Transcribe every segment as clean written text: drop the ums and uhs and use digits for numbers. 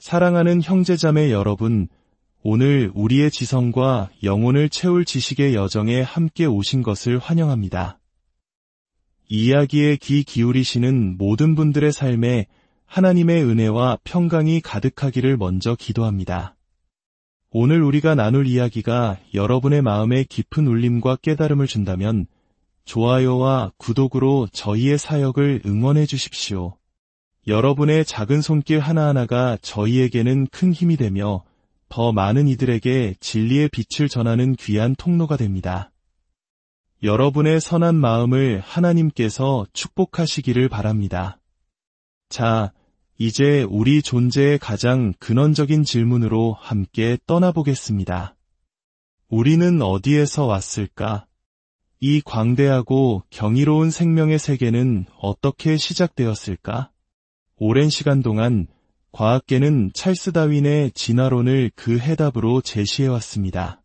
사랑하는 형제자매 여러분, 오늘 우리의 지성과 영혼을 채울 지식의 여정에 함께 오신 것을 환영합니다. 이 이야기에 귀 기울이시는 모든 분들의 삶에 하나님의 은혜와 평강이 가득하기를 먼저 기도합니다. 오늘 우리가 나눌 이야기가 여러분의 마음에 깊은 울림과 깨달음을 준다면 좋아요와 구독으로 저희의 사역을 응원해 주십시오. 여러분의 작은 손길 하나하나가 저희에게는 큰 힘이 되며 더 많은 이들에게 진리의 빛을 전하는 귀한 통로가 됩니다. 여러분의 선한 마음을 하나님께서 축복하시기를 바랍니다. 자, 이제 우리 존재의 가장 근원적인 질문으로 함께 떠나보겠습니다. 우리는 어디에서 왔을까? 이 광대하고 경이로운 생명의 세계는 어떻게 시작되었을까? 오랜 시간 동안 과학계는 찰스 다윈의 진화론을 그 해답으로 제시해왔습니다.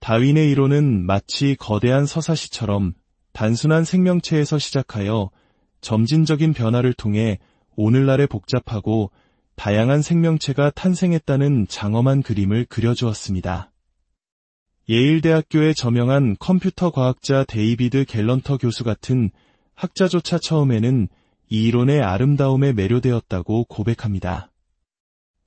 다윈의 이론은 마치 거대한 서사시처럼 단순한 생명체에서 시작하여 점진적인 변화를 통해 오늘날의 복잡하고 다양한 생명체가 탄생했다는 장엄한 그림을 그려주었습니다. 예일대학교의 저명한 컴퓨터 과학자 데이비드 갤런터 교수 같은 학자조차 처음에는 이 이론의 아름다움에 매료되었다고 고백합니다.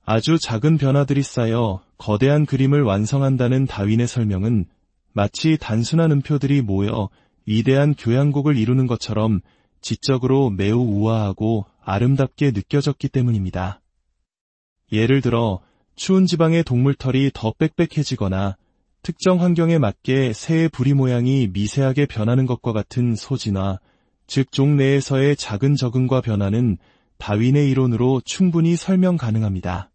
아주 작은 변화들이 쌓여 거대한 그림을 완성한다는 다윈의 설명은 마치 단순한 음표들이 모여 위대한 교향곡을 이루는 것처럼 지적으로 매우 우아하고 아름답게 느껴졌기 때문입니다. 예를 들어 추운 지방의 동물털이 더 빽빽해지거나 특정 환경에 맞게 새의 부리 모양이 미세하게 변하는 것과 같은 소진화, 즉 종 내에서의 작은 적응과 변화는 다윈의 이론으로 충분히 설명 가능합니다.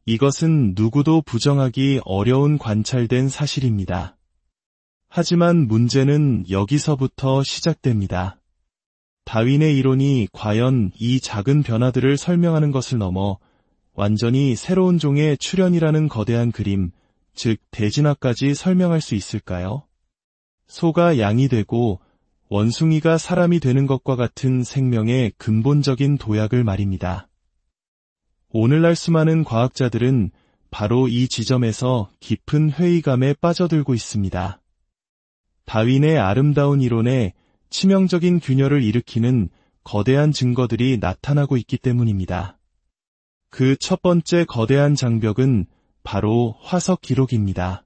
이것은 누구도 부정하기 어려운 관찰된 사실입니다. 하지만 문제는 여기서부터 시작됩니다. 다윈의 이론이 과연 이 작은 변화들을 설명하는 것을 넘어 완전히 새로운 종의 출현이라는 거대한 그림, 즉 대진화까지 설명할 수 있을까요? 소가 양이 되고 원숭이가 사람이 되는 것과 같은 생명의 근본적인 도약을 말입니다. 오늘날 수많은 과학자들은 바로 이 지점에서 깊은 회의감에 빠져들고 있습니다. 다윈의 아름다운 이론에 치명적인 균열을 일으키는 거대한 증거들이 나타나고 있기 때문입니다. 그 첫 번째 거대한 장벽은 바로 화석 기록입니다.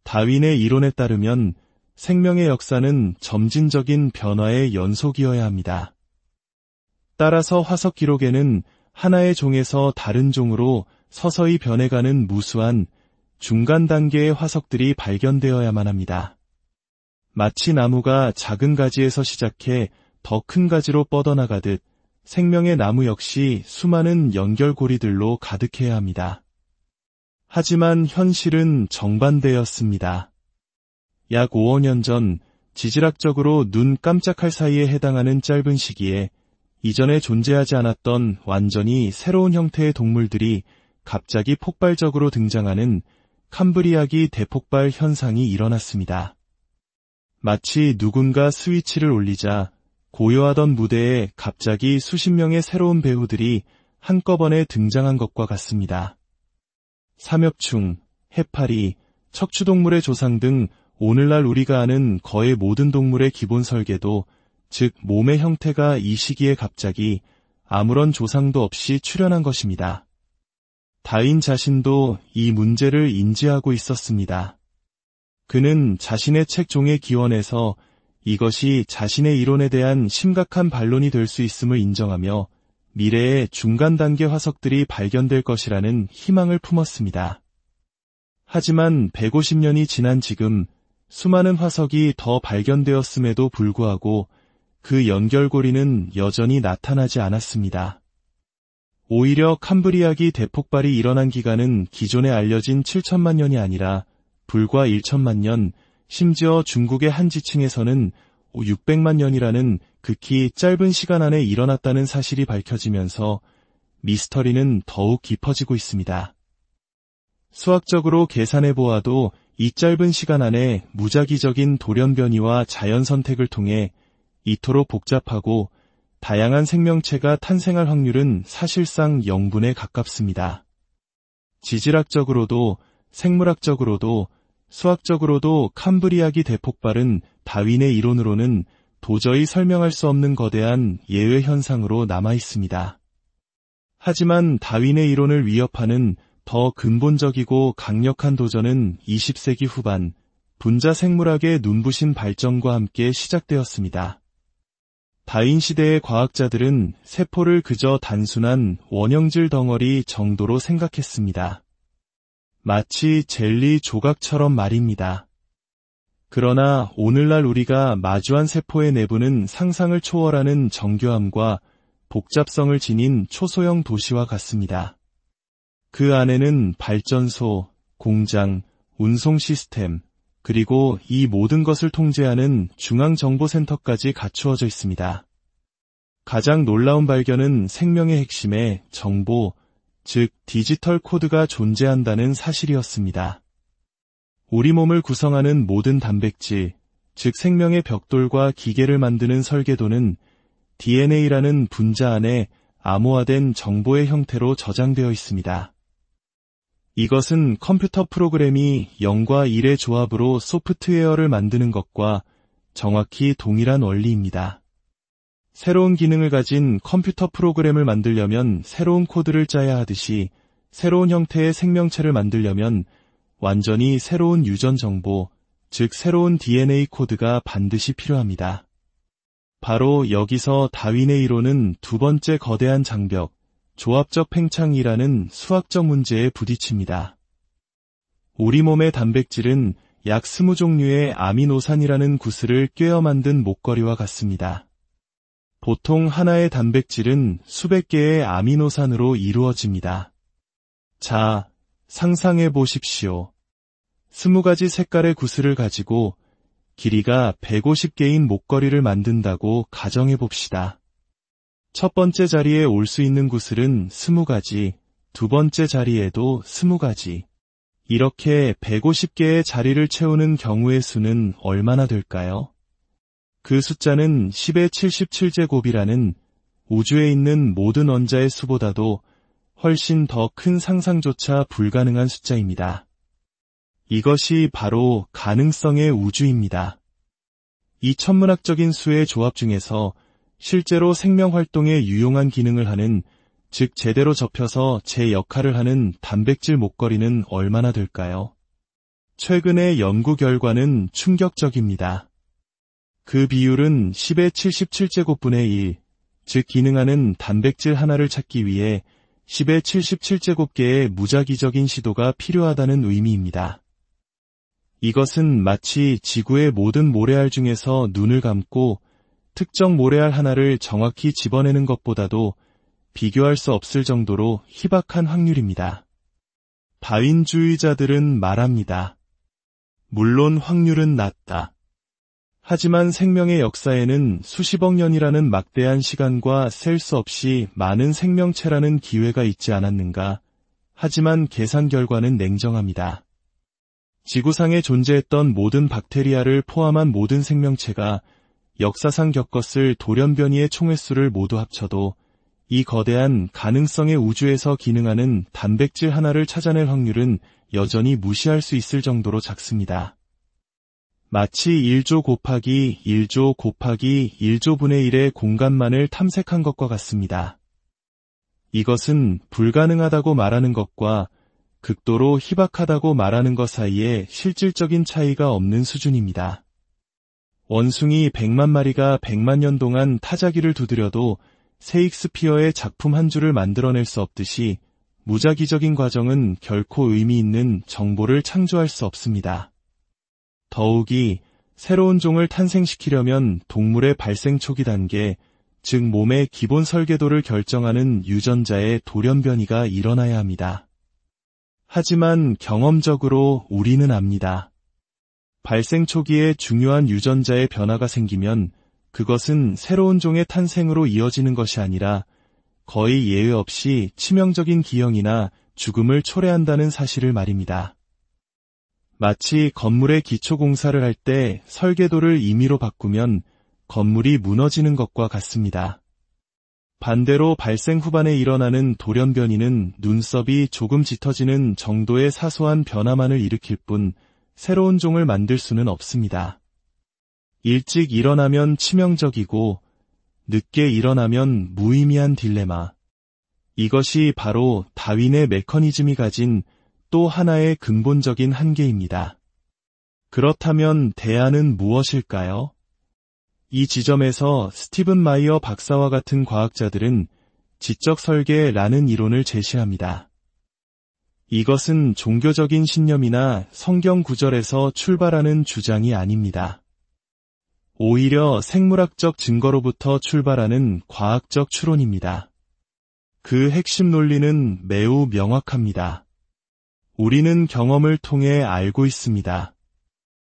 다윈의 이론에 따르면 생명의 역사는 점진적인 변화의 연속이어야 합니다. 따라서 화석 기록에는 하나의 종에서 다른 종으로 서서히 변해가는 무수한 중간 단계의 화석들이 발견되어야만 합니다. 마치 나무가 작은 가지에서 시작해 더 큰 가지로 뻗어나가듯 생명의 나무 역시 수많은 연결고리들로 가득해야 합니다. 하지만 현실은 정반대였습니다. 약 5억 년 전 지질학적으로 눈 깜짝할 사이에 해당하는 짧은 시기에 이전에 존재하지 않았던 완전히 새로운 형태의 동물들이 갑자기 폭발적으로 등장하는 캄브리아기 대폭발 현상이 일어났습니다. 마치 누군가 스위치를 올리자 고요하던 무대에 갑자기 수십 명의 새로운 배우들이 한꺼번에 등장한 것과 같습니다. 삼엽충, 해파리, 척추동물의 조상 등 오늘날 우리가 아는 거의 모든 동물의 기본 설계도, 즉 몸의 형태가 이 시기에 갑자기 아무런 조상도 없이 출현한 것입니다. 다윈 자신도 이 문제를 인지하고 있었습니다. 그는 자신의 책 종의 기원에서 이것이 자신의 이론에 대한 심각한 반론이 될 수 있음을 인정하며 미래에 중간 단계 화석들이 발견될 것이라는 희망을 품었습니다. 하지만 150년이 지난 지금 수많은 화석이 더 발견되었음에도 불구하고 그 연결고리는 여전히 나타나지 않았습니다. 오히려 캄브리아기 대폭발이 일어난 기간은 기존에 알려진 7천만 년이 아니라 불과 1천만 년, 심지어 중국의 한 지층에서는 600만 년이라는 극히 짧은 시간 안에 일어났다는 사실이 밝혀지면서 미스터리는 더욱 깊어지고 있습니다. 수학적으로 계산해 보아도 이 짧은 시간 안에 무작위적인 돌연변이와 자연선택을 통해 이토록 복잡하고 다양한 생명체가 탄생할 확률은 사실상 0분에 가깝습니다. 지질학적으로도 생물학적으로도 수학적으로도 캄브리아기 대폭발은 다윈의 이론으로는 도저히 설명할 수 없는 거대한 예외 현상으로 남아 있습니다. 하지만 다윈의 이론을 위협하는 더 근본적이고 강력한 도전은 20세기 후반 분자 생물학의 눈부신 발전과 함께 시작되었습니다. 다윈 시대의 과학자들은 세포를 그저 단순한 원형질 덩어리 정도로 생각했습니다. 마치 젤리 조각처럼 말입니다. 그러나 오늘날 우리가 마주한 세포의 내부는 상상을 초월하는 정교함과 복잡성을 지닌 초소형 도시와 같습니다. 그 안에는 발전소, 공장, 운송 시스템, 그리고 이 모든 것을 통제하는 중앙정보센터까지 갖추어져 있습니다. 가장 놀라운 발견은 생명의 핵심에 정보, 즉 디지털 코드가 존재한다는 사실이었습니다. 우리 몸을 구성하는 모든 단백질, 즉 생명의 벽돌과 기계를 만드는 설계도는 DNA라는 분자 안에 암호화된 정보의 형태로 저장되어 있습니다. 이것은 컴퓨터 프로그램이 0과 1의 조합으로 소프트웨어를 만드는 것과 정확히 동일한 원리입니다. 새로운 기능을 가진 컴퓨터 프로그램을 만들려면 새로운 코드를 짜야 하듯이 새로운 형태의 생명체를 만들려면 완전히 새로운 유전 정보, 즉 새로운 DNA 코드가 반드시 필요합니다. 바로 여기서 다윈의 이론은 두 번째 거대한 장벽, 조합적 팽창이라는 수학적 문제에 부딪힙니다. 우리 몸의 단백질은 약 20종류의 아미노산이라는 구슬을 꿰어 만든 목걸이와 같습니다. 보통 하나의 단백질은 수백 개의 아미노산으로 이루어집니다. 자, 상상해 보십시오. 20가지 색깔의 구슬을 가지고 길이가 150개인 목걸이를 만든다고 가정해 봅시다. 첫 번째 자리에 올 수 있는 구슬은 20가지, 두 번째 자리에도 20가지. 이렇게 150개의 자리를 채우는 경우의 수는 얼마나 될까요? 그 숫자는 10의 77제곱이라는 우주에 있는 모든 원자의 수보다도 훨씬 더 큰 상상조차 불가능한 숫자입니다. 이것이 바로 가능성의 우주입니다. 이 천문학적인 수의 조합 중에서 실제로 생명활동에 유용한 기능을 하는, 즉 제대로 접혀서 제 역할을 하는 단백질 목걸이는 얼마나 될까요? 최근의 연구 결과는 충격적입니다. 그 비율은 10의 77제곱분의 1, 즉 기능하는 단백질 하나를 찾기 위해 10의 77제곱개의 무작위적인 시도가 필요하다는 의미입니다. 이것은 마치 지구의 모든 모래알 중에서 눈을 감고 특정 모래알 하나를 정확히 집어내는 것보다도 비교할 수 없을 정도로 희박한 확률입니다. 다윈주의자들은 말합니다. 물론 확률은 낮다. 하지만 생명의 역사에는 수십억 년이라는 막대한 시간과 셀 수 없이 많은 생명체라는 기회가 있지 않았는가. 하지만 계산 결과는 냉정합니다. 지구상에 존재했던 모든 박테리아를 포함한 모든 생명체가 역사상 겪었을 돌연변이의 총횟수를 모두 합쳐도 이 거대한 가능성의 우주에서 기능하는 단백질 하나를 찾아낼 확률은 여전히 무시할 수 있을 정도로 작습니다. 마치 1조 곱하기 1조 곱하기 1조분의 1의 공간만을 탐색한 것과 같습니다. 이것은 불가능하다고 말하는 것과 극도로 희박하다고 말하는 것 사이에 실질적인 차이가 없는 수준입니다. 원숭이 100만 마리가 100만 년 동안 타자기를 두드려도 세익스피어의 작품 한 줄을 만들어낼 수 없듯이 무작위적인 과정은 결코 의미 있는 정보를 창조할 수 없습니다. 더욱이 새로운 종을 탄생시키려면 동물의 발생 초기 단계, 즉 몸의 기본 설계도를 결정하는 유전자의 돌연변이가 일어나야 합니다. 하지만 경험적으로 우리는 압니다. 발생 초기에 중요한 유전자의 변화가 생기면 그것은 새로운 종의 탄생으로 이어지는 것이 아니라 거의 예외 없이 치명적인 기형이나 죽음을 초래한다는 사실을 말입니다. 마치 건물의 기초 공사를 할 때 설계도를 임의로 바꾸면 건물이 무너지는 것과 같습니다. 반대로 발생 후반에 일어나는 돌연변이는 눈썹이 조금 짙어지는 정도의 사소한 변화만을 일으킬 뿐 새로운 종을 만들 수는 없습니다. 일찍 일어나면 치명적이고 늦게 일어나면 무의미한 딜레마. 이것이 바로 다윈의 메커니즘이 가진 또 하나의 근본적인 한계입니다. 그렇다면 대안은 무엇일까요? 이 지점에서 스티븐 마이어 박사와 같은 과학자들은 지적 설계라는 이론을 제시합니다. 이것은 종교적인 신념이나 성경 구절에서 출발하는 주장이 아닙니다. 오히려 생물학적 증거로부터 출발하는 과학적 추론입니다. 그 핵심 논리는 매우 명확합니다. 우리는 경험을 통해 알고 있습니다.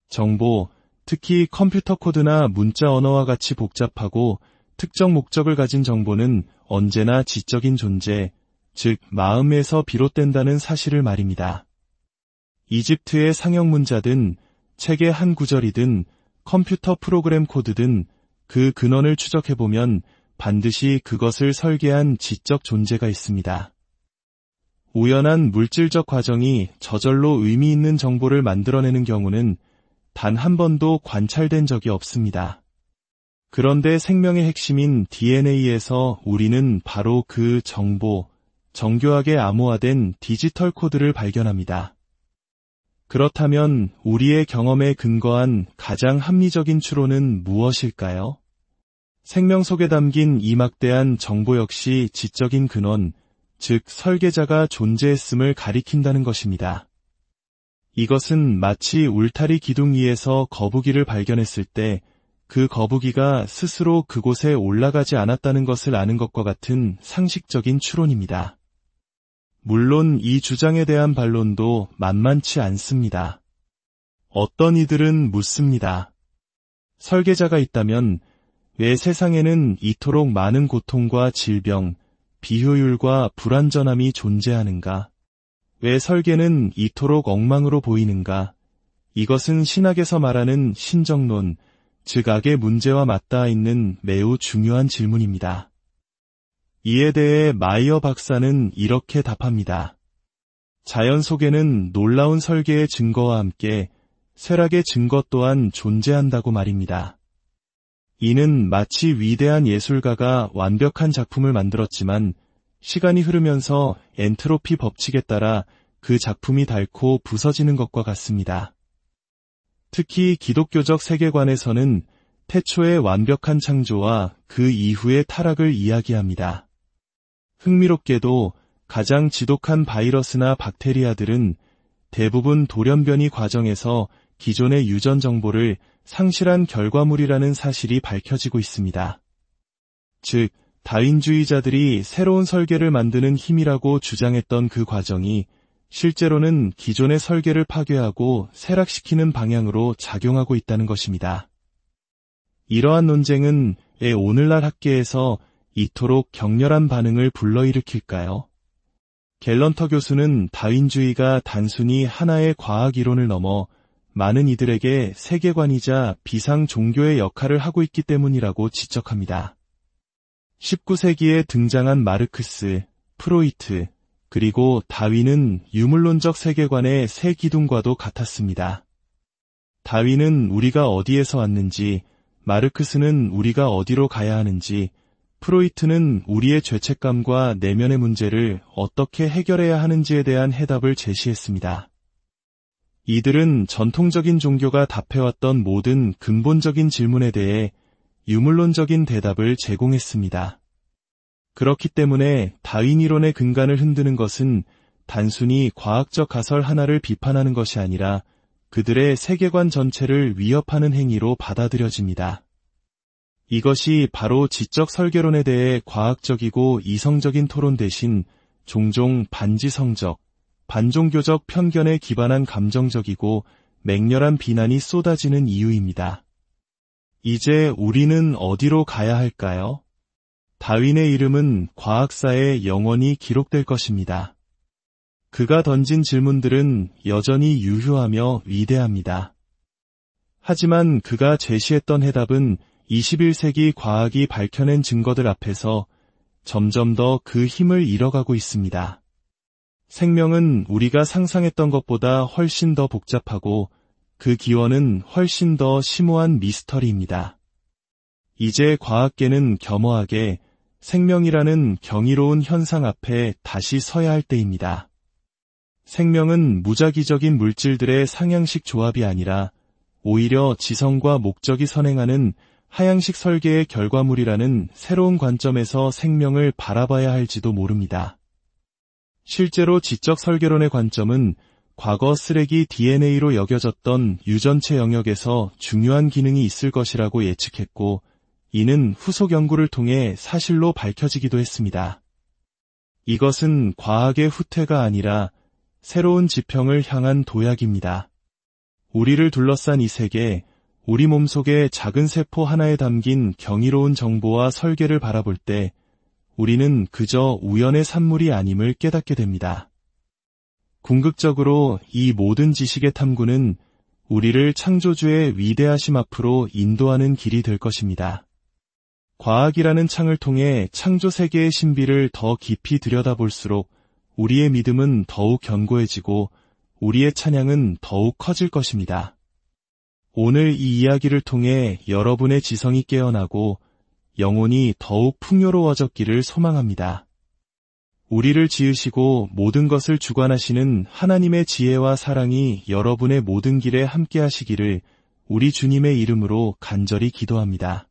정보, 특히 컴퓨터 코드나 문자 언어와 같이 복잡하고 특정 목적을 가진 정보는 언제나 지적인 존재, 즉 마음에서 비롯된다는 사실을 말입니다. 이집트의 상형문자든 책의 한 구절이든 컴퓨터 프로그램 코드든 그 근원을 추적해보면 반드시 그것을 설계한 지적 존재가 있습니다. 우연한 물질적 과정이 저절로 의미 있는 정보를 만들어내는 경우는 단 한 번도 관찰된 적이 없습니다. 그런데 생명의 핵심인 DNA에서 우리는 바로 그 정보, 정교하게 암호화된 디지털 코드를 발견합니다. 그렇다면 우리의 경험에 근거한 가장 합리적인 추론은 무엇일까요? 생명 속에 담긴 이 막대한 정보 역시 지적인 근원, 즉 설계자가 존재했음을 가리킨다는 것입니다. 이것은 마치 울타리 기둥 위에서 거북이를 발견했을 때 그 거북이가 스스로 그곳에 올라가지 않았다는 것을 아는 것과 같은 상식적인 추론입니다. 물론 이 주장에 대한 반론도 만만치 않습니다. 어떤 이들은 묻습니다. 설계자가 있다면 왜 세상에는 이토록 많은 고통과 질병, 비효율과 불완전함이 존재하는가? 왜 설계는 이토록 엉망으로 보이는가? 이것은 신학에서 말하는 신정론, 즉 악의 문제와 맞닿아 있는 매우 중요한 질문입니다. 이에 대해 마이어 박사는 이렇게 답합니다. 자연 속에는 놀라운 설계의 증거와 함께 쇠락의 증거 또한 존재한다고 말입니다. 이는 마치 위대한 예술가가 완벽한 작품을 만들었지만 시간이 흐르면서 엔트로피 법칙에 따라 그 작품이 닳고 부서지는 것과 같습니다. 특히 기독교적 세계관에서는 태초의 완벽한 창조와 그 이후의 타락을 이야기합니다. 흥미롭게도 가장 지독한 바이러스나 박테리아들은 대부분 돌연변이 과정에서 기존의 유전 정보를 상실한 결과물이라는 사실이 밝혀지고 있습니다. 즉, 다윈주의자들이 새로운 설계를 만드는 힘이라고 주장했던 그 과정이 실제로는 기존의 설계를 파괴하고 쇠락시키는 방향으로 작용하고 있다는 것입니다. 이러한 논쟁은 왜 오늘날 학계에서 이토록 격렬한 반응을 불러일으킬까요? 갤런터 교수는 다윈주의가 단순히 하나의 과학 이론을 넘어 많은 이들에게 세계관이자 비상 종교의 역할을 하고 있기 때문이라고 지적합니다. 19세기에 등장한 마르크스, 프로이트, 그리고 다윈은 유물론적 세계관의 새 기둥과도 같았습니다. 다윈은 우리가 어디에서 왔는지, 마르크스는 우리가 어디로 가야 하는지, 프로이트는 우리의 죄책감과 내면의 문제를 어떻게 해결해야 하는지에 대한 해답을 제시했습니다. 이들은 전통적인 종교가 답해왔던 모든 근본적인 질문에 대해 유물론적인 대답을 제공했습니다. 그렇기 때문에 다윈 이론의 근간을 흔드는 것은 단순히 과학적 가설 하나를 비판하는 것이 아니라 그들의 세계관 전체를 위협하는 행위로 받아들여집니다. 이것이 바로 지적 설계론에 대해 과학적이고 이성적인 토론 대신 종종 반지성적, 반종교적 편견에 기반한 감정적이고 맹렬한 비난이 쏟아지는 이유입니다. 이제 우리는 어디로 가야 할까요? 다윈의 이름은 과학사에 영원히 기록될 것입니다. 그가 던진 질문들은 여전히 유효하며 위대합니다. 하지만 그가 제시했던 해답은 21세기 과학이 밝혀낸 증거들 앞에서 점점 더 그 힘을 잃어가고 있습니다. 생명은 우리가 상상했던 것보다 훨씬 더 복잡하고 그 기원은 훨씬 더 심오한 미스터리입니다. 이제 과학계는 겸허하게 생명이라는 경이로운 현상 앞에 다시 서야 할 때입니다. 생명은 무작위적인 물질들의 상향식 조합이 아니라 오히려 지성과 목적이 선행하는 하향식 설계의 결과물이라는 새로운 관점에서 생명을 바라봐야 할지도 모릅니다. 실제로 지적 설계론의 관점은 과거 쓰레기 DNA로 여겨졌던 유전체 영역에서 중요한 기능이 있을 것이라고 예측했고, 이는 후속 연구를 통해 사실로 밝혀지기도 했습니다. 이것은 과학의 후퇴가 아니라 새로운 지평을 향한 도약입니다. 우리를 둘러싼 이 세계, 우리 몸속의 작은 세포 하나에 담긴 경이로운 정보와 설계를 바라볼 때 우리는 그저 우연의 산물이 아님을 깨닫게 됩니다. 궁극적으로 이 모든 지식의 탐구는 우리를 창조주의 위대하심 앞으로 인도하는 길이 될 것입니다. 과학이라는 창을 통해 창조 세계의 신비를 더 깊이 들여다볼수록 우리의 믿음은 더욱 견고해지고 우리의 찬양은 더욱 커질 것입니다. 오늘 이 이야기를 통해 여러분의 지성이 깨어나고 영혼이 더욱 풍요로워졌기를 소망합니다. 우리를 지으시고 모든 것을 주관하시는 하나님의 지혜와 사랑이 여러분의 모든 길에 함께 하시기를 우리 주님의 이름으로 간절히 기도합니다.